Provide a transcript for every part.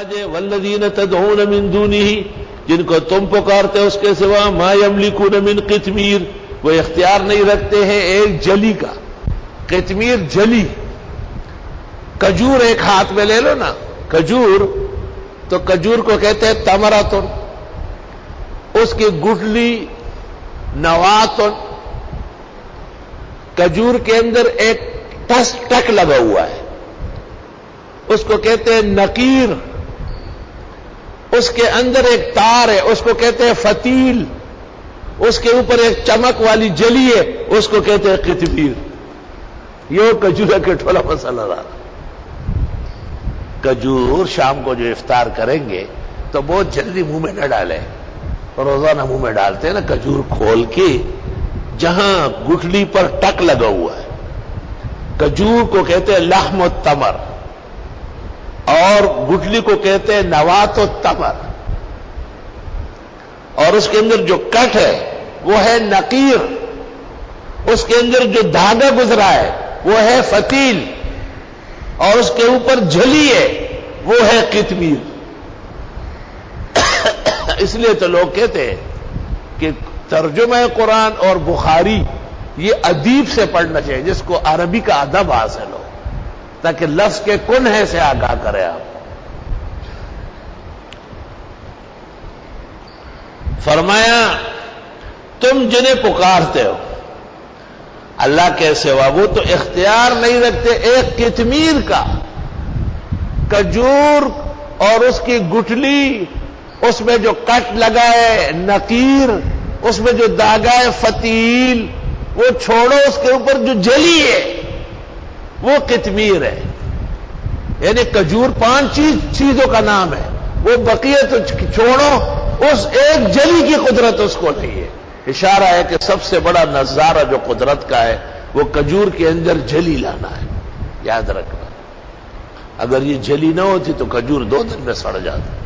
آج ہے والذین تدعون من دونہ، جن کو تم پکارتے ہو اس کے سوا، ما یملکون من قطمیر، وہ اختیار نہیں رکھتے ہیں ایک جلی کا۔ قطمیر جلی، کھجور ایک ہاتھ میں لے لو نا، کھجور تو کھجور کو کہتے ہیں تمراتن، اس کی گٹلی نواتن، کھجور کے اندر ایک ٹک لگا ہوا ہے، اس کو کہتے ہیں نقیر، اس کے اندر ایک تار ہے، اس کو کہتے ہیں فتیل، اس کے اوپر ایک چمک والی جلی ہے، اس کو کہتے ہیں قطمیر۔ یہ کھجور کے ٹھولا مسئلہ رہا۔ کھجور شام کو جو افطار کریں گے تو بہت جلدی منہ میں نہ ڈالیں، روزانہ منہ میں ڈالتے ہیں نا کھجور کھول کے، جہاں گٹھلی پر ٹک لگا ہوا ہے، کھجور کو کہتے ہیں لحم التمر، اور گٹھلی کو کہتے ہیں نوات التمر، اور اس کے اندر جو کٹ ہے وہ ہے نقیر، اس کے اندر جو دھاگا گزرا ہے وہ ہے فتیل، اور اس کے اوپر جلی ہے وہ ہے قطمیر۔ اس لیے تو لوگ کہتے ہیں کہ ترجمہ قرآن اور بخاری یہ ادیب سے پڑھنا چاہیے، جس کو عربی کا ادب حاصل ہو، تاکہ لفظ کے کنہ سے آگاہ کرے آپ۔ فرمایا تم جنہیں پکارتے ہو اللہ کے سوا، وہ تو اختیار نہیں رکھتے ایک قطمیر کا، کھجور اور اس کی گٹھلی، اس میں جو کٹ لگا ہے نقیر، اس میں جو داغا ہے فتیل، وہ چھوڑو، اس کے اوپر جو جلی ہے وہ قطمیر ہے۔ یعنی کھجور 5 چیزوں کا نام ہے، وہ بقیہ تو چھوڑو، اس ایک جلی کی قدرت اس کو نہیں ہے۔ اشارہ ہے کہ سب سے بڑا نظارہ جو قدرت کا ہے وہ کھجور کے اندر جلی لانا ہے۔ یاد رکھنا، اگر یہ جلی نہ ہوتی تو کھجور 2 دن میں سڑ جاتا۔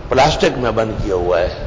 پلاسٹک میں بند کیا ہوا ہے،